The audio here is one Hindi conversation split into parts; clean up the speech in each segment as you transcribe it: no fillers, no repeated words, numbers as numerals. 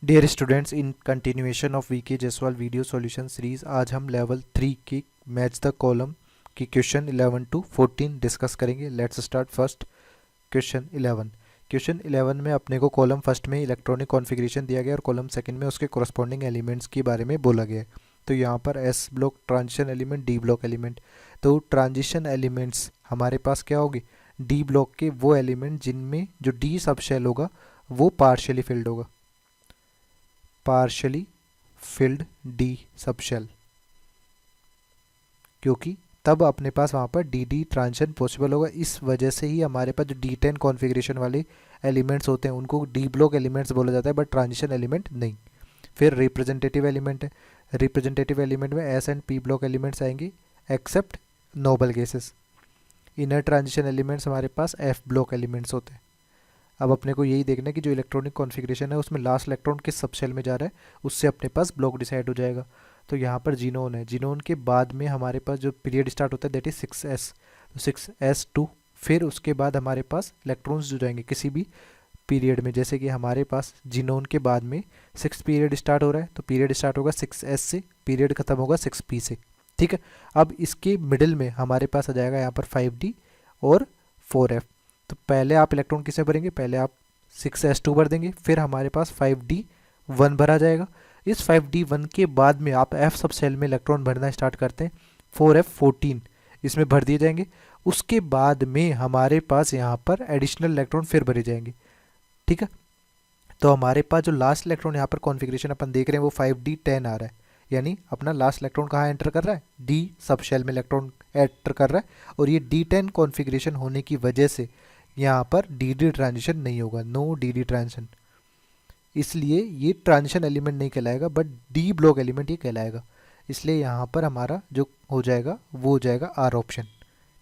Dear students, in continuation of V K Jaiswal video solution series आज हम लेवल 3 की मैच द कॉलम की क्वेश्चन 11 टू 14 डिस्कस करेंगे। Let's start first question 11। Question 11 में अपने को कॉलम फर्स्ट में इलेक्ट्रॉनिक कॉन्फ़िगरेशन दिया गया और कॉलम सेकंड में उसके कॉरस्पॉन्डिंग एलिमेंट्स के बारे में बोला गया है। तो यहाँ पर S block transition element, D block element. तो ट्रांजिशन एलिमेंट्स हमारे पास क्या होगी? डी ब्लॉक के वो एलिमेंट जिनमें जो डी सब शेल होगा वो पार्शियली फिल्ड होगा, partially filled d sub shell, क्योंकि तब अपने पास वहाँ पर डी डी ट्रांजिशन पॉसिबल होगा। इस वजह से ही हमारे पास जो D10 कॉन्फ़िगरेशन वाले एलिमेंट्स होते हैं उनको डी ब्लॉक एलिमेंट्स बोला जाता है, बट ट्रांजिशन एलिमेंट नहीं। फिर रिप्रेजेंटेटिव एलिमेंट है। रिप्रेजेंटेटिव एलिमेंट में S and P block elements आएंगे except noble gases. Inner transition elements हमारे पास एफ ब्लॉक एलिमेंट्स होते हैं। अब अपने को यही देखना है कि जो इलेक्ट्रॉनिक कॉन्फ़िगरेशन है उसमें लास्ट इलेक्ट्रॉन किस सबशेल में जा रहा है, उससे अपने पास ब्लॉक डिसाइड हो जाएगा। तो यहाँ पर जीनोन है। जीनोन के बाद में हमारे पास जो पीरियड स्टार्ट होता है दैट इज 6s, तो 6s2। फिर उसके बाद हमारे पास इलेक्ट्रॉन्स जो जाएंगे किसी भी पीरियड में, जैसे कि हमारे पास जीनोन के बाद में 6 पीरियड स्टार्ट हो रहा है तो पीरियड स्टार्ट होगा 6s से, पीरियड खत्म होगा 6p से। ठीक है। अब इसके मिडिल में हमारे पास आ जाएगा यहाँ पर 5d और 4f। तो पहले आप इलेक्ट्रॉन किसे भरेंगे? पहले आप 6s2 भर देंगे, फिर हमारे पास 5d1 भरा जाएगा। इस 5d1 के बाद में आप f सब सेल में इलेक्ट्रॉन भरना स्टार्ट करते हैं, 4f14 इसमें भर दिए जाएंगे। उसके बाद में हमारे पास यहाँ पर एडिशनल इलेक्ट्रॉन फिर भरे जाएंगे। ठीक है। तो हमारे पास जो लास्ट इलेक्ट्रॉन यहाँ पर कॉन्फ़िगरेशन अपन देख रहे हैं वो 5d10 आ रहा है, यानी अपना लास्ट इलेक्ट्रॉन कहाँ एंटर कर रहा है? डी सब शेल में इलेक्ट्रॉन एंटर कर रहा है। और ये d10 कॉन्फ़िगरेशन होने की वजह से यहाँ पर डी डी ट्रांजिशन नहीं होगा, नो डी डी ट्रांजिशन, इसलिए ये ट्रांजिशन एलिमेंट नहीं कहलाएगा बट डी ब्लॉक एलिमेंट ये कहलाएगा। इसलिए यहाँ पर हमारा जो हो जाएगा वो हो जाएगा आर ऑप्शन।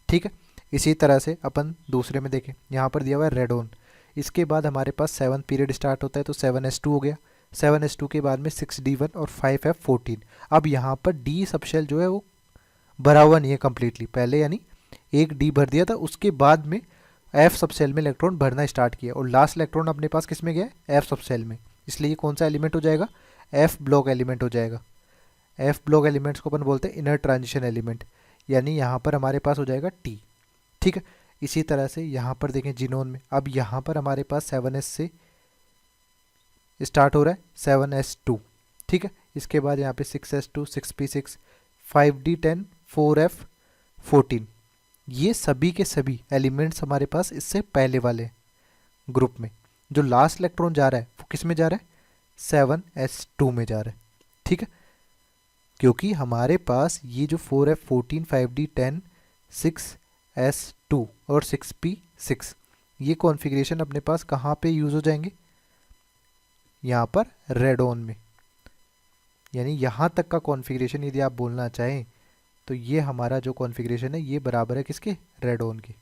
ठीक है। इसी तरह से अपन दूसरे में देखें, यहाँ पर दिया हुआ है रेडोन। इसके बाद हमारे पास 7 पीरियड स्टार्ट होता है तो 7s2 हो गया। 7s2 के बाद में 6d1 और 5f14। अब यहाँ पर डी सबशेल जो है वो भरा हुआ नहीं है कम्प्लीटली, पहले यानी एक डी भर दिया था, उसके बाद में एफ सब सेल में इलेक्ट्रॉन भरना स्टार्ट किया और लास्ट इलेक्ट्रॉन अपने पास किस में गया? एफ सब सेल में। इसलिए ये कौन सा एलिमेंट हो जाएगा? एफ ब्लॉक एलिमेंट हो जाएगा। एफ ब्लॉक एलिमेंट्स को अपन बोलते हैं इनर ट्रांजिशन एलिमेंट, यानी यहाँ पर हमारे पास हो जाएगा टी। ठीक है। इसी तरह से यहाँ पर देखें जीनोन में, अब यहाँ पर हमारे पास 7s से स्टार्ट हो रहा है 7s2। ठीक है। इसके बाद यहाँ पे 6s2, 6p6, 5d10, 4f14, ये सभी के सभी एलिमेंट्स हमारे पास इससे पहले वाले ग्रुप में। जो लास्ट इलेक्ट्रॉन जा रहा है वो किस में जा रहा है? 7s2 में जा रहा है। ठीक है। क्योंकि हमारे पास ये जो 4f14, 5d10, 6s2 और 6p6 ये कॉन्फ़िगरेशन अपने पास कहाँ पे यूज़ हो जाएंगे? यहाँ पर रेडोन में। यानी यहाँ तक का कॉन्फ़िगरेशन यदि आप बोलना चाहें तो ये हमारा जो कॉन्फ़िगरेशन है ये बराबर है किसके? रेडोन के।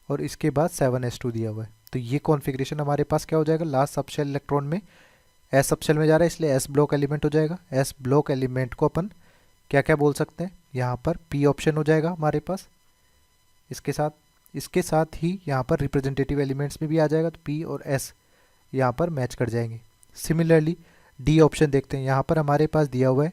और इसके बाद 7s2 दिया हुआ है, तो ये कॉन्फ़िगरेशन हमारे पास क्या हो जाएगा? लास्ट सबशेल इलेक्ट्रॉन में एस सबशेल में जा रहा है, इसलिए एस ब्लॉक एलिमेंट हो जाएगा। एस ब्लॉक एलिमेंट को अपन क्या क्या बोल सकते हैं? यहाँ पर पी ऑप्शन हो जाएगा हमारे पास। इसके साथ ही यहाँ पर रिप्रेजेंटेटिव एलिमेंट्स में भी आ जाएगा, तो पी और एस यहाँ पर मैच कर जाएंगे। सिमिलरली डी ऑप्शन देखते हैं, यहाँ पर हमारे पास दिया हुआ है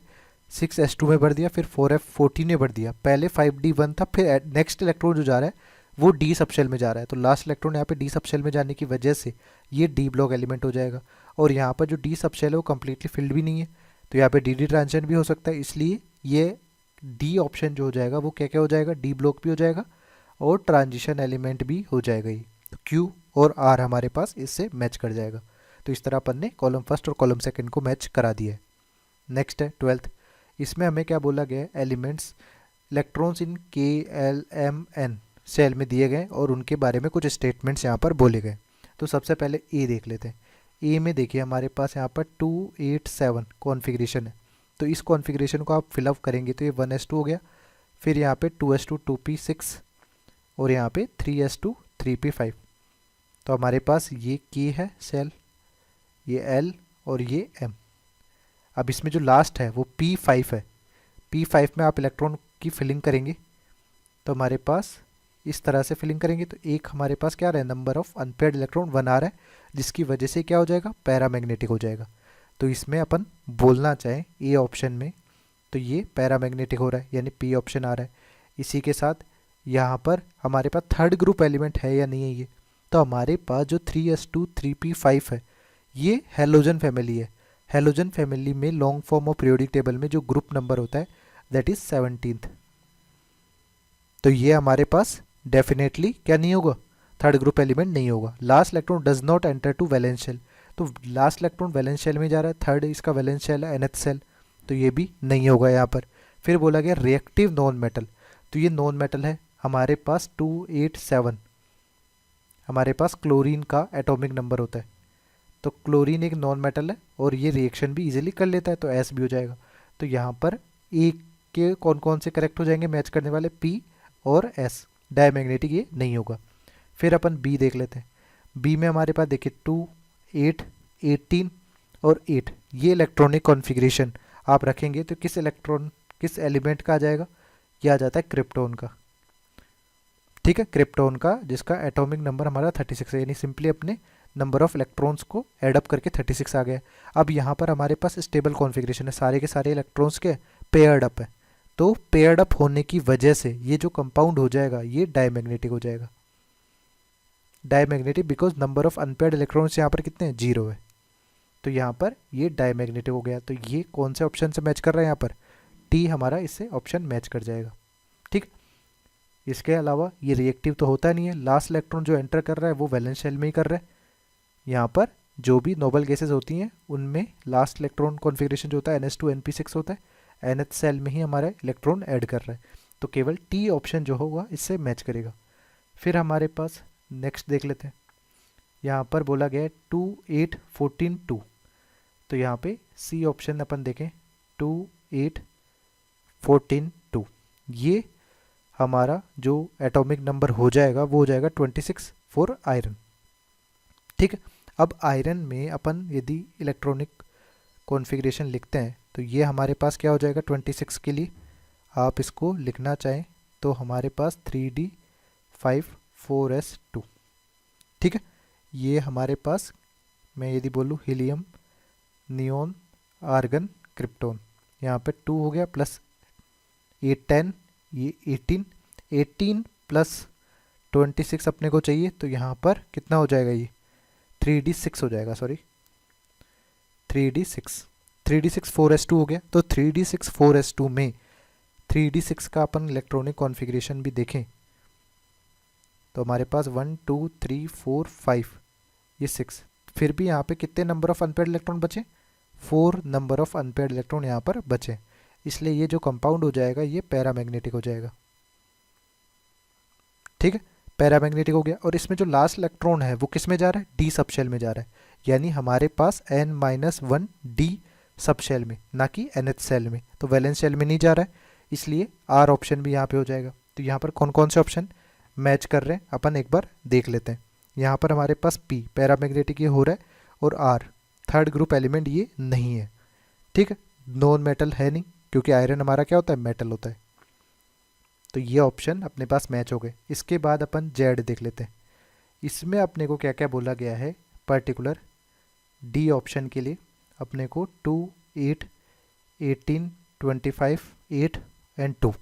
6s2 में भर दिया, फिर 4f14 में भर दिया। पहले 5d1 था, फिर नेक्स्ट इलेक्ट्रॉन जो जा रहा है वो डी सबशेल में जा रहा है, तो लास्ट इलेक्ट्रॉन यहाँ पे डी सबशेल में जाने की वजह से ये डी ब्लॉक एलिमेंट हो जाएगा। और यहाँ पर जो डी सबशेल है वो कम्प्लीटली फिल्ड भी नहीं है, तो यहाँ पे डी डी ट्रांजिशन भी हो सकता है, इसलिए ये डी ऑप्शन जो हो जाएगा वो क्या क्या हो जाएगा? डी ब्लॉक भी हो जाएगा और ट्रांजिशन एलिमेंट भी हो जाएगा ये। तो क्यू और आर हमारे पास इससे मैच कर जाएगा। तो इस तरह अपन ने कॉलम फर्स्ट और कॉलम सेकंड को मैच करा दिया है। नेक्स्ट है 12th। इसमें हमें क्या बोला गया है? Elements electrons in KLMN shell में दिए गए और उनके बारे में कुछ स्टेटमेंट्स यहाँ पर बोले गए। तो सबसे पहले ए देख लेते हैं। ए में देखिए हमारे पास यहाँ पर 287 कॉन्फ़िगरेशन है, तो इस कॉन्फ़िगरेशन को आप फिलअप करेंगे तो ये 1s2 हो गया, फिर यहाँ पे 2s2, 2p6 और यहाँ पे 3s2, 3p5। तो हमारे पास ये K है सेल, ये L और ये M। अब इसमें जो लास्ट है वो P5 है। P5 में आप इलेक्ट्रॉन की फिलिंग करेंगे तो हमारे पास इस तरह से फिलिंग करेंगे तो एक हमारे पास क्या आ रहा है, नंबर ऑफ अनपेयर्ड इलेक्ट्रॉन 1 आ रहा है, जिसकी वजह से क्या हो जाएगा, पैरामैग्नेटिक हो जाएगा। तो इसमें अपन बोलना चाहें ए ऑप्शन में तो ये पैरामैग्नेटिक हो रहा है, यानी पी ऑप्शन आ रहा है। इसी के साथ यहाँ पर हमारे पास थर्ड ग्रुप एलिमेंट है या नहीं है ये, तो हमारे पास जो 3s2 3p5 है ये हेलोजन फैमिली है। हेलोजन फैमिली में long form of periodic table में जो ग्रुप नंबर होता है दैट इज 17th। तो ये हमारे पास डेफिनेटली क्या नहीं होगा, थर्ड ग्रुप एलिमेंट नहीं होगा। Last electron does not enter to valence shell, तो लास्ट इलेक्ट्रॉन वैलेंस शेल में जा रहा है, थर्ड इसका वैलेंस शेल है nth सेल, तो ये भी नहीं होगा यहाँ पर। फिर बोला गया रिएक्टिव नॉन मेटल, तो ये नॉन मेटल है हमारे पास 287, हमारे पास क्लोरीन का एटॉमिक नंबर होता है, तो क्लोरीन एक नॉन मेटल है और ये रिएक्शन भी इजीली कर लेता है, तो एस भी हो जाएगा। तो यहाँ पर ए के कौन कौन से करेक्ट हो जाएंगे मैच करने वाले, पी और एस, डायमैग्नेटिक ये नहीं होगा। फिर अपन बी देख लेते हैं। बी में हमारे पास देखिए 2 8 18 और 8, ये इलेक्ट्रॉनिक कॉन्फ़िगरेशन आप रखेंगे तो किस इलेक्ट्रॉन किस एलिमेंट का आ जाएगा, ये आ जाता है क्रिप्टोन का। ठीक है, क्रिप्टोन का जिसका एटॉमिक नंबर हमारा 36 है, यानी सिंपली अपने नंबर ऑफ इलेक्ट्रॉन्स को ऐड अप करके 36 आ गया। अब यहाँ पर हमारे पास स्टेबल कॉन्फ़िगरेशन है, सारे के सारे इलेक्ट्रॉन्स के पेयर्ड अप है, तो पेयर्ड अप होने की वजह से ये जो कंपाउंड हो जाएगा ये डायमैग्नेटिक हो जाएगा। Diamagnetic because number of unpaired electrons यहाँ पर कितने हैं, 0 है, तो यहाँ पर ये डायमैग्नेटिक हो गया। तो ये कौन से ऑप्शन से मैच कर रहा है, यहाँ पर टी हमारा इससे ऑप्शन मैच कर जाएगा। ठीक, इसके अलावा ये रिएक्टिव तो होता नहीं है, लास्ट इलेक्ट्रॉन जो एंटर कर रहा है वो वैलेंस शेल में ही कर रहा है। यहाँ पर जो भी नोबल गैसेज होती हैं उनमें लास्ट इलेक्ट्रॉन कॉन्फ़िगरेशन जो होता है ns2 np6 होता है, nth सेल में ही हमारा इलेक्ट्रॉन ऐड कर रहा है, तो केवल टी ऑप्शन जो होगा इससे मैच करेगा। फिर हमारे पास नेक्स्ट देख लेते हैं, यहाँ पर बोला गया है 2 8 14 2, तो यहाँ पे सी ऑप्शन अपन देखें 2 8 14 2, ये हमारा जो एटॉमिक नंबर हो जाएगा वो हो जाएगा 26 फॉर आयरन। ठीक है, अब आयरन में अपन यदि इलेक्ट्रॉनिक कॉन्फ़िगरेशन लिखते हैं तो ये हमारे पास क्या हो जाएगा 26 के लिए, आप इसको लिखना चाहें तो हमारे पास 3d5 4s2। ठीक है, ये हमारे पास मैं यदि बोलूँ हीलियम नियोन आर्गन क्रिप्टोन, यहाँ पे 2 हो गया प्लस 8 10, ये 18 प्लस 26 अपने को चाहिए, तो यहाँ पर कितना हो जाएगा, ये 3d6 हो जाएगा, सॉरी 3d6 4s2 हो गया। तो 3d6 4s2 में 3d6 का अपन इलेक्ट्रॉनिक कॉन्फ़िगरेशन भी देखें तो हमारे पास 1 2 3 4 5 ये 6, फिर भी यहाँ पे कितने नंबर ऑफ अनपेयर्ड इलेक्ट्रॉन बचे, 4 नंबर ऑफ अनपेयर्ड इलेक्ट्रॉन यहाँ पर बचे, इसलिए ये जो कंपाउंड हो जाएगा ये पैरामैग्नेटिक हो जाएगा। ठीक है, पैरामैग्नेटिक हो गया। और इसमें जो लास्ट इलेक्ट्रॉन है वो किस में जा रहा है, डी सबशेल में जा रहा है, यानी हमारे पास n-1 डी सबशेल में, ना कि nth सेल में, तो वैलेंस शेल में नहीं जा रहा है, इसलिए आर ऑप्शन भी यहाँ पे हो जाएगा। तो यहाँ पर कौन कौन से ऑप्शन मैच कर रहे हैं अपन एक बार देख लेते हैं। यहाँ पर हमारे पास पी पैरामैग्नेटिक ये हो रहा है और आर थर्ड ग्रुप एलिमेंट ये नहीं है। ठीक है, नॉन मेटल है नहीं क्योंकि आयरन हमारा क्या होता है, मेटल होता है, तो ये ऑप्शन अपने पास मैच हो गए। इसके बाद अपन जेड देख लेते हैं, इसमें अपने को क्या क्या बोला गया है पर्टिकुलर डी ऑप्शन के लिए अपने को 2 8 18 25 8 एंड 2,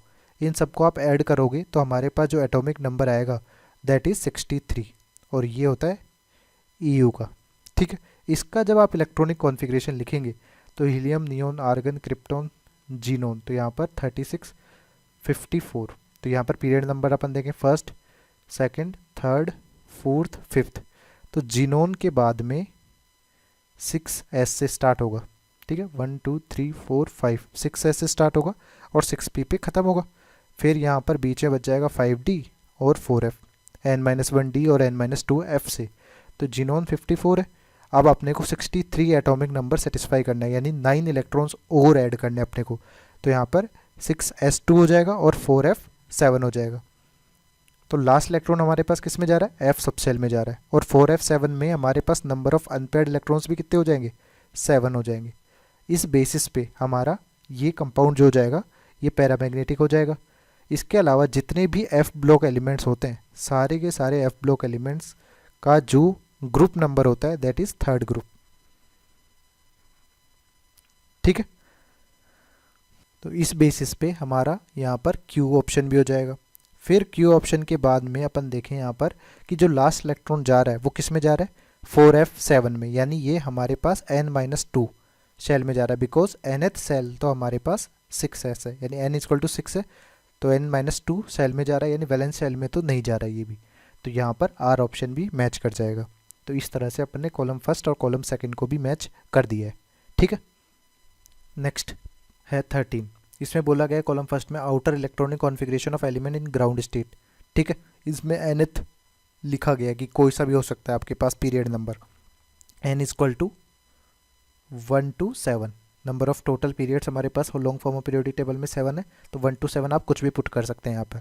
इन सबको आप ऐड करोगे तो हमारे पास जो एटॉमिक नंबर आएगा दैट इज़ 63 और ये होता है EU का। ठीक है, इसका जब आप इलेक्ट्रॉनिक कॉन्फ़िगरेशन लिखेंगे तो helium neon argon krypton xenon, तो यहाँ पर 36 54, तो यहाँ पर पीरियड नंबर अपन देखें first second third fourth fifth, तो जीनोन के बाद में 6s से स्टार्ट होगा। ठीक है, 1 2 3 4 5 6s से स्टार्ट होगा और 6p पे ख़त्म होगा। फिर यहाँ पर बीच में बच जाएगा 5d और 4f, n-1d और n-2f से, तो जीनोन 54 है। अब अपने को 63 एटॉमिक नंबर सेटिस्फाई करना है, यानी 9 इलेक्ट्रॉन्स और ऐड करने अपने को, तो यहाँ पर 6s2 हो जाएगा और 4f7 हो जाएगा। तो लास्ट इलेक्ट्रॉन हमारे पास किस में जा रहा है, f सबसेल में जा रहा है, और 4f7 में हमारे पास नंबर ऑफ अनपेयर्ड इलेक्ट्रॉन्स भी कितने हो जाएंगे, 7 हो जाएंगे। इस बेसिस पे हमारा ये कंपाउंड जो हो जाएगा ये पैरामैग्नेटिक हो जाएगा। इसके अलावा जितने भी एफ ब्लॉक एलिमेंट्स होते हैं, सारे के सारे एफ ब्लॉक एलिमेंट्स का जो ग्रुप नंबर होता है दैट इज थर्ड ग्रुप। ठीक है, तो इस बेसिस पे हमारा यहाँ पर क्यू ऑप्शन भी हो जाएगा। फिर क्यू ऑप्शन के बाद में अपन देखें यहाँ पर कि जो लास्ट इलेक्ट्रॉन जा रहा है वो किस में जा रहा है, 4f7 में, यानी ये हमारे पास n-2 शेल में जा रहा है, बिकॉज nth सेल तो हमारे पास 6s है, यानी n=6 है, तो n-2 सेल में जा रहा है, यानी वैलेंस सेल में तो नहीं जा रहा है ये भी, तो यहाँ पर आर ऑप्शन भी मैच कर जाएगा। तो इस तरह से अपन ने कॉलम फर्स्ट और कॉलम सेकंड को भी मैच कर दिया है। ठीक है, नेक्स्ट है 13। इसमें बोला गया है कॉलम फर्स्ट में outer electronic configuration of element in ground state. ठीक है, इसमें nth लिखा गया कि कोई सा भी हो सकता है आपके पास period number, n=1 to 7। Number of total periods हमारे पास long form of periodic table में 7 है, तो 1 to 7 आप कुछ भी पुट कर सकते हैं यहाँ पर।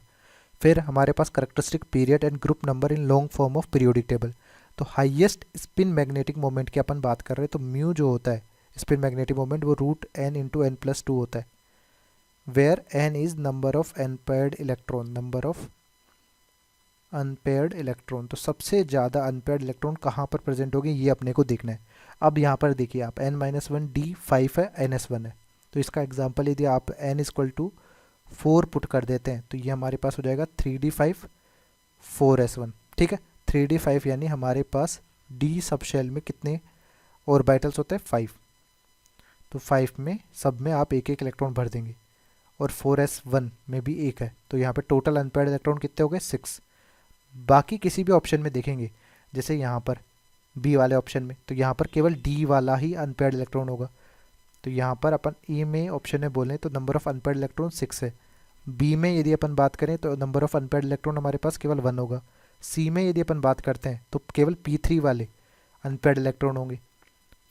फिर हमारे पास characteristic period and group number in long form of periodic table. तो हाईएस्ट स्पिन मैग्नेटिक मोमेंट की अपन बात कर रहे हैं, तो म्यू जो होता है स्पिन मैग्नेटिक मोमेंट वो √n × n+2 होता है, where n is number of unpaired electron, number of unpaired electron. तो सबसे ज़्यादा अनपेयर्ड इलेक्ट्रॉन कहाँ पर प्रेजेंट होगी ये अपने को देखना है। अब यहाँ पर देखिए आप n-1 d5 है, ns1 है, तो इसका एग्जांपल यदि आप n=4 पुट कर देते हैं तो ये हमारे पास हो जाएगा 3d5 4s1। ठीक है, 3d5 यानी हमारे पास d सब शेल में कितने ऑर्बिटल्स होते हैं 5, तो 5 में सब में आप एक एक इलेक्ट्रॉन भर देंगे, और 4s1 में भी एक है, तो यहाँ पे टोटल अनपेयर्ड इलेक्ट्रॉन कितने हो गए 6। बाकी किसी भी ऑप्शन में देखेंगे, जैसे यहाँ पर बी वाले ऑप्शन में, तो यहाँ पर केवल डी वाला ही अनपेयर्ड इलेक्ट्रॉन होगा, तो यहाँ पर अपन ए में ऑप्शन में बोलें तो नंबर ऑफ अनपेयर्ड इलेक्ट्रॉन 6 है। बी में यदि अपन बात करें तो नंबर ऑफ अनपेयर्ड इलेक्ट्रॉन हमारे पास केवल 1 होगा। सी में यदि अपन बात करते हैं तो केवल P3 वाले अनपेयर्ड इलेक्ट्रॉन होंगे।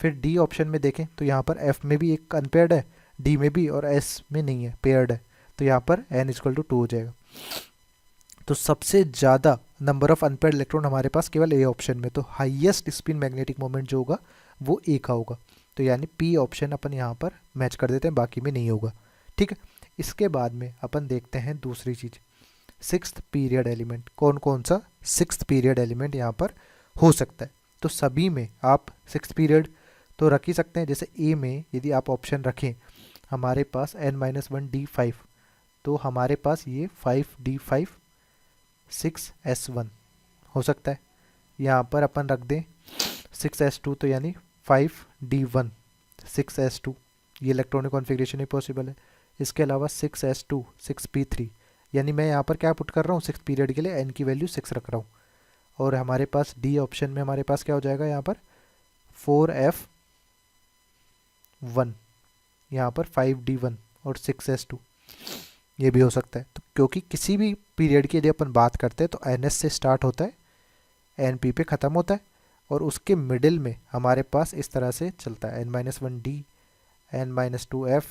फिर डी ऑप्शन में देखें तो यहाँ पर एफ में भी एक अनपेयर्ड है, डी में भी, और एस में नहीं है, पेयर्ड है, तो यहाँ पर n=2 हो जाएगा। तो सबसे ज़्यादा नंबर ऑफ अनपेयर्ड इलेक्ट्रॉन हमारे पास केवल ए ऑप्शन में, तो हाईएस्ट स्पिन मैग्नेटिक मोमेंट जो होगा वो ए का होगा, तो यानी पी ऑप्शन अपन यहाँ पर मैच कर देते हैं, बाकी में नहीं होगा। ठीक है, इसके बाद में अपन देखते हैं दूसरी चीज़, सिक्स्थ पीरियड एलिमेंट। कौन कौन सा सिक्स्थ पीरियड एलिमेंट यहाँ पर हो सकता है, तो सभी में आप सिक्स्थ पीरियड तो रख ही सकते हैं। जैसे ए में यदि आप ऑप्शन रखें हमारे पास n-1 d5, तो हमारे पास ये 5d5 6s1 हो सकता है। यहाँ पर अपन रख दें 6s2, तो यानी 5d1 6s2, ये इलेक्ट्रॉनिक कॉन्फ़िगरेशन ही पॉसिबल है। इसके अलावा 6s2 6p3, यानी मैं यहाँ पर क्या पुट कर रहा हूँ, सिक्स पीरियड के लिए n की वैल्यू 6 रख रहा हूँ। और हमारे पास डी ऑप्शन में हमारे पास क्या हो जाएगा, यहाँ पर 4f1, यहाँ पर 5d1 और 6s2, ये भी हो सकता है। तो क्योंकि किसी भी पीरियड की यदि अपन बात करते हैं तो ns से स्टार्ट होता है, np पे ख़त्म होता है, और उसके मिडिल में हमारे पास इस तरह से चलता है n-1 d n-2 f,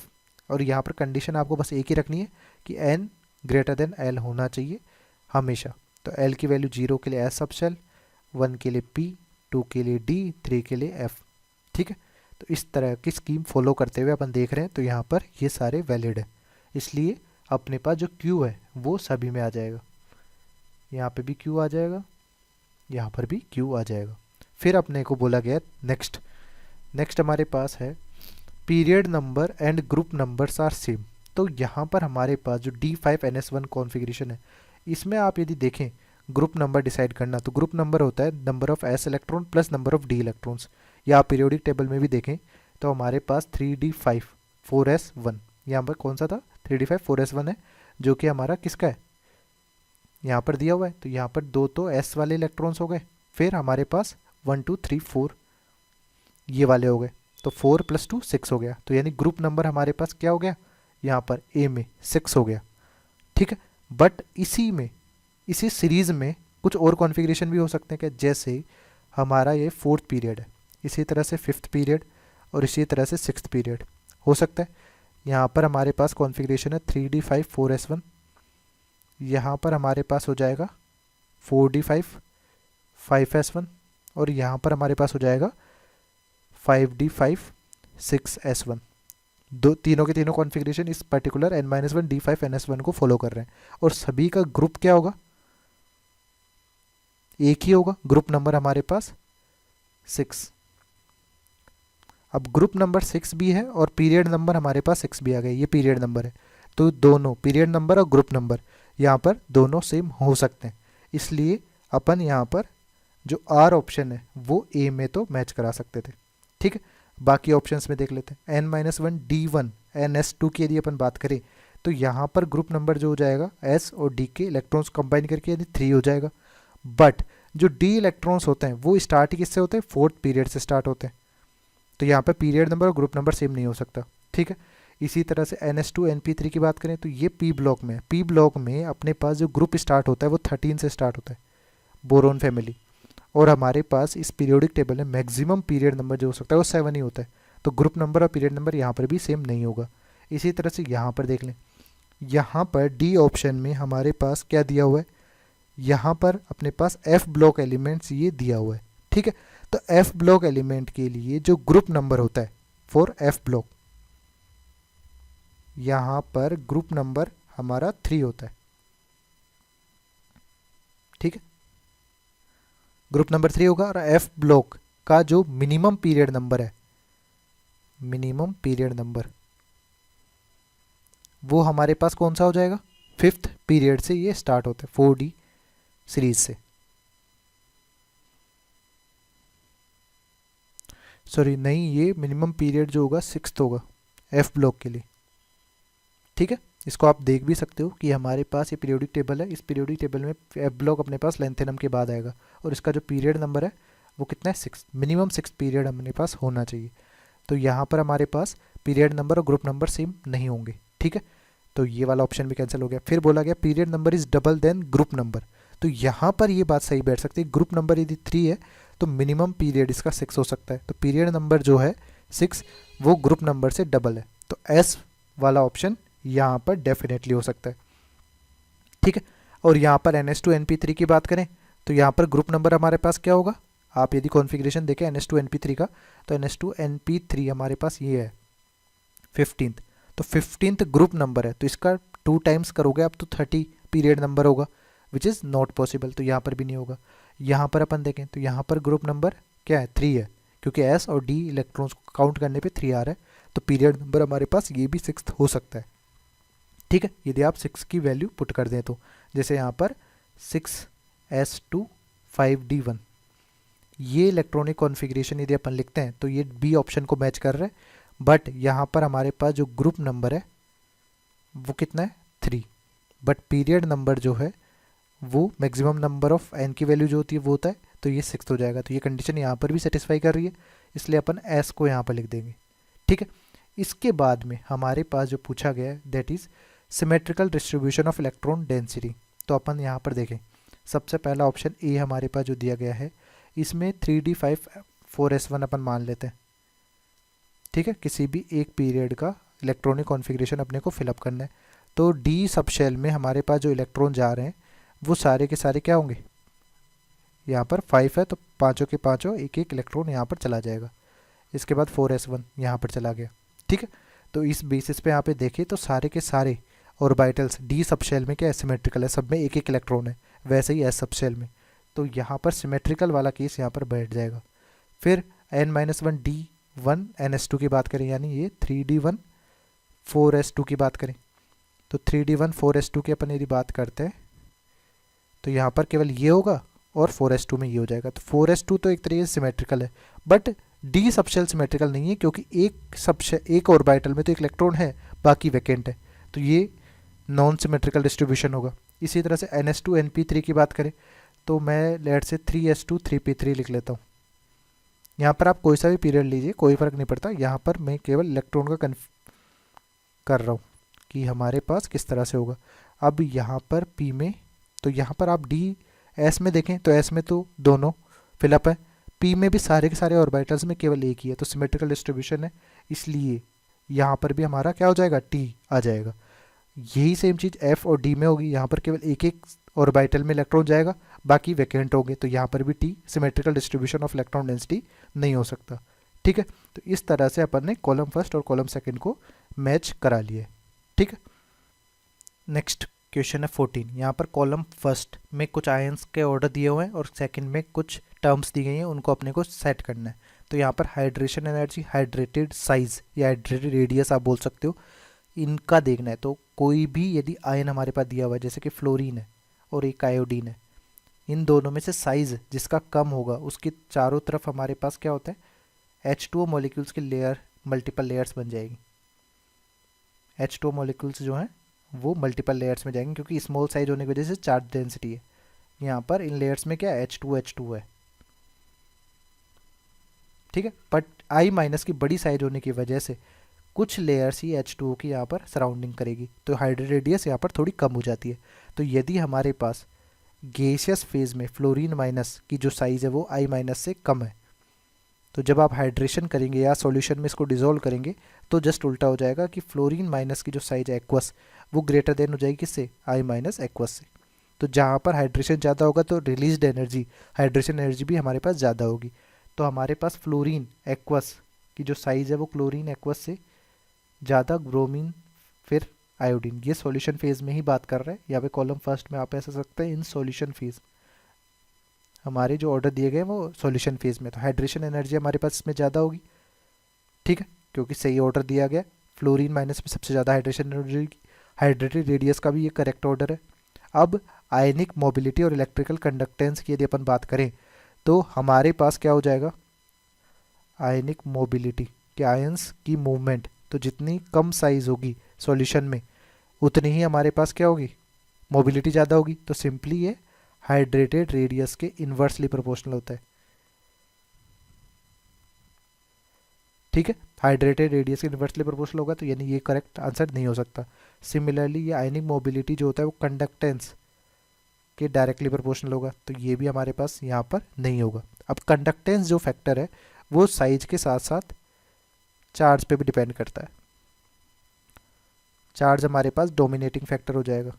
और यहाँ पर कंडीशन आपको बस एक ही रखनी है कि n > l होना चाहिए हमेशा। तो l की वैल्यू 0 के लिए s सब शेल, 1 के लिए p, 2 के लिए d, 3 के लिए f। ठीक है, तो इस तरह की स्कीम फॉलो करते हुए अपन देख रहे हैं, तो यहाँ पर ये सारे वैलिड है, इसलिए अपने पास जो Q है वो सभी में आ जाएगा। यहाँ पे भी Q आ जाएगा, यहाँ पर भी Q आ जाएगा। फिर अपने को बोला गया नेक्स्ट हमारे पास है period number and group numbers are same. तो यहाँ पर हमारे पास जो d5ns1 कॉन्फ़िगरेशन है, इसमें आप यदि देखें ग्रुप नंबर डिसाइड करना, तो ग्रुप नंबर होता है number of s electron plus number of d electrons, या आप पीरियोडिक टेबल में भी देखें तो हमारे पास 3d5 4s1, यहाँ पर कौन सा था 3d5 4s1 है, जो कि हमारा किसका है यहाँ पर दिया हुआ है। तो यहाँ पर दो तो s वाले इलेक्ट्रॉन्स हो गए, फिर हमारे पास 1 2 3 4 ये वाले हो गए, तो 4 + 2 6 हो गया। तो यानी ग्रुप नंबर हमारे पास क्या हो गया, यहाँ पर ए में 6 हो गया। ठीक है, बट इसी सीरीज़ में कुछ और कॉन्फ़िगरेशन भी हो सकते हैं कि जैसे हमारा ये 4th पीरियड है, इसी तरह से 5th पीरियड, और इसी तरह से 6th पीरियड हो सकता है। यहाँ पर हमारे पास कॉन्फ़िगरेशन है 3d5 4s1, यहाँ पर हमारे पास हो जाएगा 4d5 5s1, और यहाँ पर हमारे पास हो जाएगा 5d5 6s1। दो तीनों के तीनों कॉन्फ़िगरेशन इस पर्टिकुलर n-1 d5 ns1 को फॉलो कर रहे हैं, और सभी का ग्रुप क्या होगा, एक ही होगा, ग्रुप नंबर हमारे पास 6। अब ग्रुप नंबर 6 भी है और पीरियड नंबर हमारे पास 6 भी आ गया, ये पीरियड नंबर है। तो दोनों पीरियड नंबर और ग्रुप नंबर यहाँ पर दोनों सेम हो सकते हैं, इसलिए अपन यहाँ पर जो आर ऑप्शन है वो ए में तो मैच करा सकते थे। ठीक है, बाकी ऑप्शंस में देख लेते हैं। n-1 d1 ns2 की यदि अपन बात करें तो यहाँ पर ग्रुप नंबर जो हो जाएगा s और d के इलेक्ट्रॉन्स कंबाइन करके यानी 3 हो जाएगा। बट जो d इलेक्ट्रॉन्स होते हैं वो स्टार्ट ही किससे होते हैं, फोर्थ पीरियड से स्टार्ट होते हैं, तो यहाँ पर पीरियड नंबर और ग्रुप नंबर सेम नहीं हो सकता। ठीक है, इसी तरह से ns2 np3 की बात करें तो ये p ब्लॉक में है। p ब्लॉक में अपने पास जो ग्रुप स्टार्ट होता है वो 13 से स्टार्ट होता है, बोरोन फैमिली, और हमारे पास इस पीरियोडिक टेबल में मैक्सिमम पीरियड नंबर जो हो सकता है वो 7 ही होता है, तो ग्रुप नंबर और पीरियड नंबर यहाँ पर भी सेम नहीं होगा। इसी तरह से यहाँ पर देख लें, यहाँ पर डी ऑप्शन में हमारे पास क्या दिया हुआ है, यहाँ पर अपने पास एफ ब्लॉक एलिमेंट्स ये दिया हुआ है। ठीक है, तो एफ ब्लॉक एलिमेंट के लिए जो ग्रुप नंबर होता है फॉर एफ ब्लॉक, यहाँ पर ग्रुप नंबर हमारा 3 होता है। ठीक है, ग्रुप नंबर 3 होगा, और एफ ब्लॉक का जो मिनिमम पीरियड नंबर है, मिनिमम पीरियड नंबर वो हमारे पास कौन सा हो जाएगा, 5th पीरियड से ये स्टार्ट होता है 4D सीरीज से। सॉरी नहीं, ये मिनिमम पीरियड जो होगा 6th होगा एफ ब्लॉक के लिए। ठीक है, इसको आप देख भी सकते हो कि हमारे पास ये पीरियोडिक टेबल है, इस पीरियोडिक टेबल में एफ ब्लॉक अपने पास लेंथेनम के बाद आएगा, और इसका जो पीरियड नंबर है वो कितना है, 6, मिनिमम 6 पीरियड हमारे पास होना चाहिए। तो यहाँ पर हमारे पास पीरियड नंबर और ग्रुप नंबर सेम नहीं होंगे। ठीक है, तो ये वाला ऑप्शन भी कैंसिल हो गया। फिर बोला गया period number is double than group number, तो यहाँ पर ये बात सही बैठ सकती है, ग्रुप नंबर यदि 3 है तो मिनिमम पीरियड इसका 6 हो सकता है, तो पीरियड नंबर जो है 6 वो ग्रुप नंबर से डबल है, तो एस वाला ऑप्शन यहाँ पर डेफिनेटली हो सकता है। ठीक है, और यहाँ पर ns2 np3 की बात करें तो यहाँ पर ग्रुप नंबर हमारे पास क्या होगा, आप यदि कॉन्फ़िगरेशन देखें ns2 np3 का, तो ns2 np3 हमारे पास ये है 15th, तो 15th ग्रुप नंबर है, तो इसका 2 टाइम्स करोगे आप तो 30 पीरियड नंबर होगा, विच इज़ नॉट पॉसिबल, तो यहाँ पर भी नहीं होगा। यहाँ पर अपन देखें तो यहाँ पर ग्रुप नंबर क्या है, 3 है, क्योंकि s और d इलेक्ट्रॉन्स को काउंट करने पे 3 आ रहा है, तो पीरियड नंबर हमारे पास ये भी 6th हो सकता है। ठीक है, यदि आप 6 की वैल्यू पुट कर दें तो, जैसे यहाँ पर 6s2 5d1, ये इलेक्ट्रॉनिक कॉन्फ़िगरेशन यदि अपन लिखते हैं तो ये बी ऑप्शन को मैच कर रहा है, बट यहाँ पर हमारे पास जो ग्रुप नंबर है वो कितना है, 3, बट पीरियड नंबर जो है वो मैक्सिमम नंबर ऑफ n की वैल्यू जो होती है वो होता है, तो ये 6th हो जाएगा, तो ये कंडीशन यहाँ पर भी सेटिस्फाई कर रही है, इसलिए अपन s को यहाँ पर लिख देंगे। ठीक है, इसके बाद में हमारे पास जो पूछा गया है that is symmetrical distribution of electron density, तो अपन यहाँ पर देखें सबसे पहला ऑप्शन ए हमारे पास जो दिया गया है, इसमें 3d5 4s1 अपन मान लेते हैं। ठीक है, किसी भी एक पीरियड का इलेक्ट्रॉनिक कॉन्फ़िगरेशन अपने को फिलअप करना है, तो डी सब शेल में हमारे पास जो इलेक्ट्रॉन जा रहे हैं वो सारे के सारे क्या होंगे, यहाँ पर 5 है तो पाँचों के पाँचों एक एक इलेक्ट्रॉन यहाँ पर चला जाएगा, इसके बाद 4s1 यहाँ पर चला गया। ठीक है, तो इस बेसिस पे यहाँ पे देखें तो सारे के सारे ऑर्बिटल्स डी सब शेल में क्या है, सिमेट्रिकल है, सब में एक एक इलेक्ट्रॉन है, वैसे ही एस सब शेल में, तो यहाँ पर सिमेट्रिकल वाला केस यहाँ पर बैठ जाएगा। फिर n-1 d1 ns2 की बात करें, यानी ये 3d1 4s2 की बात करें, तो 3d1 4s2 की अपन यदि बात करते हैं तो यहाँ पर केवल ये होगा और 4s2 में ये हो जाएगा, तो 4s2 तो एक तरीके से सिमेट्रिकल है, बट डी सबशेल सिमेट्रिकल नहीं है, क्योंकि एक ऑर्बिटल में तो एक इलेक्ट्रॉन है, बाकी वैकेंट है, तो ये नॉन सिमेट्रिकल डिस्ट्रीब्यूशन होगा। इसी तरह से ns2 np3 की बात करें तो मैं लेट से 3s2 3p3 लिख लेता हूँ। यहाँ पर आप कोई सा भी पीरियड लीजिए, कोई फ़र्क नहीं पड़ता, यहाँ पर मैं केवल इलेक्ट्रॉन का कर रहा हूँ कि हमारे पास किस तरह से होगा। अब यहाँ पर p में, तो यहाँ पर आप डी एस में देखें तो एस में तो दोनों फिलअप है, p में भी सारे के सारे ऑर्बिटल्स में केवल एक ही है, तो सिमेट्रिकल डिस्ट्रीब्यूशन है, इसलिए यहाँ पर भी हमारा क्या हो जाएगा, t आ जाएगा। यही सेम चीज़ f और d में होगी, यहाँ पर केवल एक एक ऑर्बिटल में इलेक्ट्रॉन जाएगा, बाकी वैकेंट होंगे, तो यहाँ पर भी t symmetrical distribution of electron density नहीं हो सकता। ठीक है, तो इस तरह से अपन ने कॉलम फर्स्ट और कॉलम सेकंड को मैच करा लिए। ठीक है, नेक्स्ट क्वेश्चन है 14। यहाँ पर कॉलम फर्स्ट में कुछ आयंस के ऑर्डर दिए हुए हैं और सेकंड में कुछ टर्म्स दी गई हैं, उनको अपने को सेट करना है। तो यहाँ पर हाइड्रेशन एनर्जी, हाइड्रेटेड साइज या हाइड्रेटेड रेडियस आप बोल सकते हो, इनका देखना है। तो कोई भी यदि आयन हमारे पास दिया हुआ है, जैसे कि फ्लोरीन है और एक आयोडीन है, इन दोनों में से साइज जिसका कम होगा उसके चारों तरफ हमारे पास क्या होता है, H2O मॉलिक्यूल्स की लेयर, मल्टीपल लेयर्स बन जाएगी। H2O मॉलिक्यूल्स जो हैं वो मल्टीपल लेयर्स में जाएंगे, क्योंकि स्मॉल साइज होने की वजह से चार्ज डेंसिटी है। यहाँ पर इन लेयर्स में क्या H2 है। ठीक है, बट I माइनस की बड़ी साइज होने की वजह से कुछ लेयर्स ही H2O की यहाँ पर सराउंडिंग करेगी, तो हाइड्रेट रेडियस यहाँ पर थोड़ी कम हो जाती है। तो यदि हमारे पास गैसियस फेज में फ्लोरीन माइनस की जो साइज़ है वो I माइनस से कम है, तो जब आप हाइड्रेशन करेंगे या सॉल्यूशन में इसको डिसॉल्व करेंगे तो जस्ट उल्टा हो जाएगा कि फ्लोरीन माइनस की जो साइज है एक्वस, वो ग्रेटर देन हो जाएगी किससे, I माइनस एक्वस से। तो जहाँ पर हाइड्रेशन ज़्यादा होगा तो रिलीज्ड एनर्जी, हाइड्रेशन एनर्जी भी हमारे पास ज़्यादा होगी। तो हमारे पास फ्लोरीन एक्वस की जो साइज़ है वो क्लोरीन एक्वस से ज़्यादा, ब्रोमीन फिर आयोडीन। ये सॉल्यूशन फेज में ही बात कर रहे हैं, यहाँ पे कॉलम फर्स्ट में आप ऐसा सकते हैं इन सॉल्यूशन फेज, हमारे जो ऑर्डर दिए गए वो सॉल्यूशन फेज में। तो हाइड्रेशन एनर्जी हमारे पास इसमें ज़्यादा होगी। ठीक है, क्योंकि सही ऑर्डर दिया गया, फ्लोरीन माइनस में सबसे ज़्यादा हाइड्रेशन एनर्जी, हाइड्रेटेड रेडियस का भी ये करेक्ट ऑर्डर है। अब आयनिक मोबिलिटी और इलेक्ट्रिकल कंडक्टेंस की यदि अपन बात करें तो हमारे पास क्या हो जाएगा, आयनिक मोबिलिटी के आयंस की मूवमेंट, तो जितनी कम साइज होगी सॉल्यूशन में उतनी ही हमारे पास क्या होगी, मोबिलिटी ज़्यादा होगी। तो सिंपली ये हाइड्रेटेड रेडियस के इन्वर्सली प्रोपोर्शनल होता है। ठीक है, हाइड्रेटेड रेडियस के इन्वर्सली प्रोपोर्शनल होगा, तो यानी ये करेक्ट आंसर नहीं हो सकता। सिमिलरली ये आयनिक मोबिलिटी जो होता है वो कंडक्टेंस के डायरेक्टली प्रोपोर्शनल होगा, तो ये भी हमारे पास यहाँ पर नहीं होगा। अब कंडक्टेंस जो फैक्टर है वो साइज के साथ साथ चार्ज पे भी डिपेंड करता है। चार्ज हमारे पास डोमिनेटिंग फैक्टर हो जाएगा,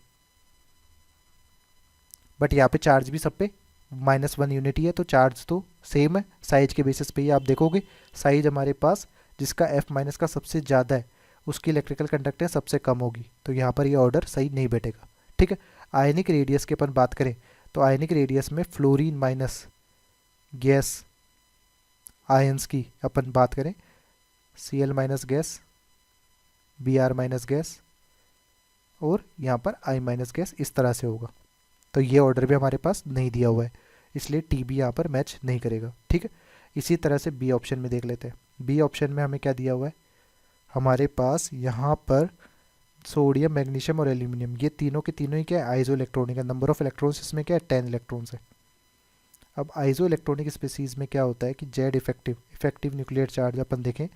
बट यहाँ पे चार्ज भी सब पे -1 यूनिट ही है, तो चार्ज तो सेम है, साइज के बेसिस पे ही आप देखोगे साइज हमारे पास जिसका F माइनस का सबसे ज़्यादा है उसकी इलेक्ट्रिकल कंडक्टेंस सबसे कम होगी, तो यहाँ पर ये ऑर्डर सही नहीं बैठेगा। ठीक है, आयनिक रेडियस की अपन बात करें तो आयनिक रेडियस में फ्लोरीन माइनस गैस आयंस की अपन बात करें, Cl minus gas, Br minus gas और यहाँ पर I माइनस गैस, इस तरह से होगा। तो ये ऑर्डर भी हमारे पास नहीं दिया हुआ है, इसलिए टी बी यहाँ पर मैच नहीं करेगा। ठीक है, इसी तरह से बी ऑप्शन में देख लेते हैं। बी ऑप्शन में हमें क्या दिया हुआ है, हमारे पास यहाँ पर सोडियम, मैग्नीशियम और एल्यूमिनियम, ये तीनों के तीनों ही क्या है, आइसो इलेक्ट्रॉनिक है। नंबर ऑफ इलेक्ट्रॉन्स इसमें क्या है, 10 इलेक्ट्रॉन्स है। अब आइसो इलेक्ट्रॉनिक स्पीसीज में क्या होता है कि जेड इफेक्टिव न्यूक्लियर चार्ज अपन देखें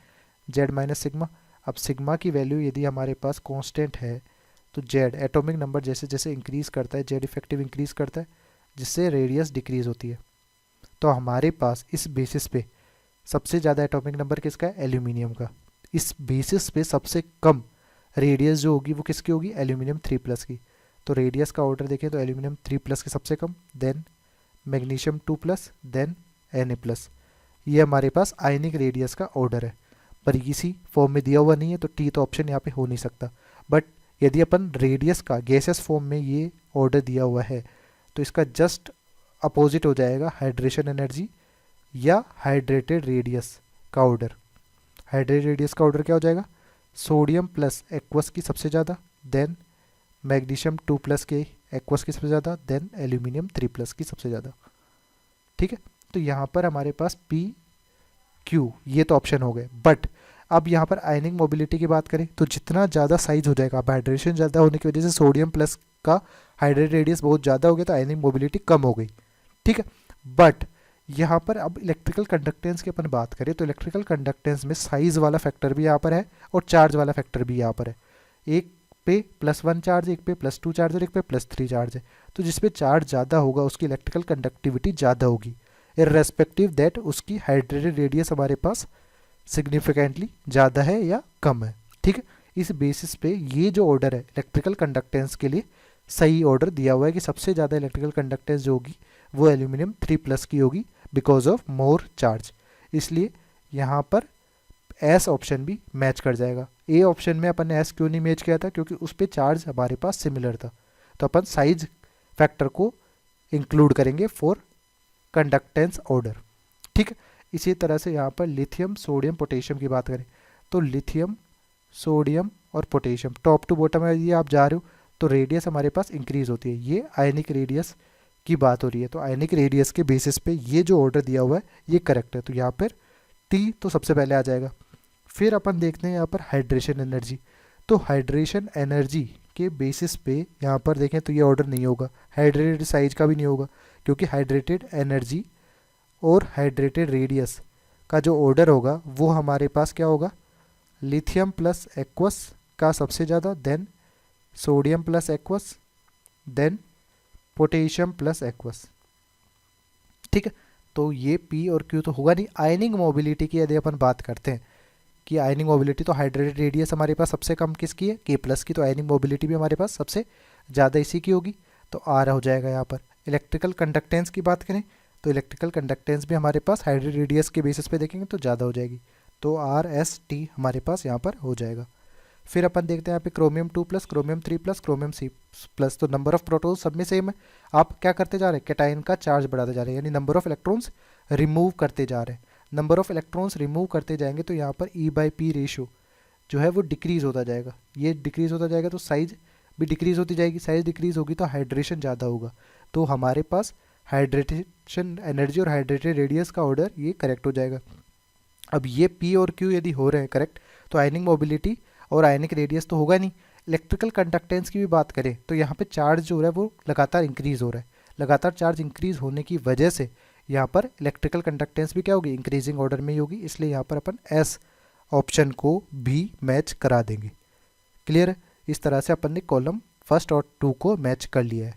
जेड माइनस सिग्मा। अब सिग्मा की वैल्यू यदि हमारे पास कांस्टेंट है तो जेड एटॉमिक नंबर जैसे जैसे इंक्रीज करता है, जेड इफेक्टिव इंक्रीज करता है, जिससे रेडियस डिक्रीज होती है। तो हमारे पास इस बेसिस पे सबसे ज़्यादा एटॉमिक नंबर किसका है, एल्यूमिनियम का। इस बेसिस पे सबसे कम रेडियस जो होगी वो किसकी होगी, एल्यूमिनियम 3+ की। तो रेडियस का ऑर्डर देखें तो एल्यूमिनियम 3+ के सबसे कम, देन मैग्नीशियम 2+, देन Na+। ये हमारे पास आयनिक रेडियस का ऑर्डर है, पर इसी फॉर्म में दिया हुआ नहीं है, तो टी तो ऑप्शन यहाँ पे हो नहीं सकता। बट यदि अपन रेडियस का गैसेस फॉर्म में ये ऑर्डर दिया हुआ है तो इसका जस्ट अपोजिट हो जाएगा हाइड्रेशन एनर्जी या हाइड्रेटेड रेडियस का ऑर्डर। हाइड्रेटेड रेडियस का ऑर्डर क्या हो जाएगा, सोडियम प्लस एक्वस की सबसे ज़्यादा, देन मैग्नीशियम 2+ के एक्वस की सबसे ज़्यादा, देन एल्यूमिनियम 3+ की सबसे ज़्यादा। ठीक है, तो यहाँ पर हमारे पास पी क्यू ये तो ऑप्शन हो गए। बट अब यहाँ पर आयनिक मोबिलिटी की बात करें तो जितना ज़्यादा साइज हो जाएगा, अब हाइड्रेशन ज़्यादा होने की वजह से सोडियम प्लस का हाइड्रेट रेडियस बहुत ज़्यादा हो गया तो आयनिक मोबिलिटी कम हो गई। ठीक है, बट यहाँ पर अब इलेक्ट्रिकल कंडक्टेंस की अपन बात करें तो इलेक्ट्रिकल कंडक्टेंस में साइज वाला फैक्टर भी यहाँ पर है और चार्ज वाला फैक्टर भी यहाँ पर है। एक पे +1 चार्ज, एक पे +2 चार्ज और एक पे +3 चार्ज है। तो जिस पे चार्ज ज़्यादा होगा उसकी इलेक्ट्रिकल कंडक्टिविटी ज़्यादा होगी, इर्रेस्पेक्टिव दैट उसकी हाइड्रेटेड रेडियस हमारे पास सिग्निफिकेंटली ज़्यादा है या कम है। ठीक है, इस बेसिस पे ये जो ऑर्डर है इलेक्ट्रिकल कंडक्टेंस के लिए सही ऑर्डर दिया हुआ है कि सबसे ज़्यादा इलेक्ट्रिकल कंडक्टेंस जो होगी वो एल्यूमिनियम 3+ की होगी बिकॉज ऑफ मोर चार्ज। इसलिए यहाँ पर एस ऑप्शन भी मैच कर जाएगा। ए ऑप्शन में अपन ने एस क्यों नहीं मैच किया था, क्योंकि उस पर चार्ज हमारे पास सिमिलर था, तो अपन साइज फैक्टर को इंक्लूड करेंगे फॉर कंडक्टेंस ऑर्डर। ठीक है, इसी तरह से यहाँ पर लिथियम सोडियम पोटेशियम की बात करें तो लिथियम सोडियम और पोटेशियम टॉप टू बॉटम में यदि आप जा रहे हो तो रेडियस हमारे पास इंक्रीज होती है। ये आयनिक रेडियस की बात हो रही है, तो आयनिक रेडियस के बेसिस पे ये जो ऑर्डर दिया हुआ है ये करेक्ट है, तो यहाँ पर टी तो सबसे पहले आ जाएगा। फिर अपन देखते हैं यहाँ पर हाइड्रेशन एनर्जी, तो हाइड्रेशन एनर्जी के बेसिस पे यहाँ पर देखें तो ये ऑर्डर नहीं होगा, हाइड्रेटेड साइज का भी नहीं होगा, क्योंकि हाइड्रेटेड एनर्जी और हाइड्रेटेड रेडियस का जो ऑर्डर होगा वो हमारे पास क्या होगा, लिथियम प्लस एक्वस का सबसे ज़्यादा, then sodium plus aqueous, then potassium plus aqueous. ठीक है, तो ये पी और क्यू तो होगा नहीं। आयनिंग मोबिलिटी की यदि अपन बात करते हैं कि आयनिंग मोबिलिटी, तो हाइड्रेटेड रेडियस हमारे पास सबसे कम किसकी है, के प्लस की, तो आयनिंग मोबिलिटी भी हमारे पास सबसे ज़्यादा इसी की होगी, तो आर हो जाएगा यहाँ पर। इलेक्ट्रिकल कंडक्टेंस की बात करें तो इलेक्ट्रिकल कंडक्टेंस भी हमारे पास हाइड्रेटेड रेडियस के बेसिस पे देखेंगे तो ज़्यादा हो जाएगी, तो आर एस टी हमारे पास यहाँ पर हो जाएगा। फिर अपन देखते हैं यहाँ पे chromium 2 plus, chromium 3 plus, chromium 6 plus, तो नंबर ऑफ प्रोटॉन्स सब में सेम है। आप क्या करते जा रहे हैं, कैटायन का चार्ज बढ़ाते जा रहे हैं, यानी नंबर ऑफ इलेक्ट्रॉन्स रिमूव करते जा रहे हैं। नंबर ऑफ इलेक्ट्रॉन्स रिमूव करते जाएंगे तो यहाँ पर ई बाई पी रेशो जो है वो डिक्रीज होता जाएगा, ये डिक्रीज होता जाएगा तो साइज भी डिक्रीज होती जाएगी, साइज डिक्रीज होगी तो हाइड्रेशन ज़्यादा होगा, तो हमारे पास हाइड्रेशन एनर्जी और हाइड्रेटेड रेडियस का ऑर्डर ये करेक्ट हो जाएगा। अब ये पी और क्यू यदि हो रहे हैं करेक्ट, तो आयनिक मोबिलिटी और आयनिक रेडियस तो होगा नहीं। इलेक्ट्रिकल कंडक्टेंस की भी बात करें तो यहाँ पे चार्ज जो हो रहा है वो लगातार इंक्रीज हो रहा है, लगातार चार्ज इंक्रीज होने की वजह से यहाँ पर इलेक्ट्रिकल कंडक्टेंस भी क्या होगी, इंक्रीजिंग ऑर्डर में ही होगी, इसलिए यहाँ पर अपन एस ऑप्शन को भी मैच करा देंगे। क्लियर है, इस तरह से अपन ने कॉलम फर्स्ट और 2 को मैच कर लिया है।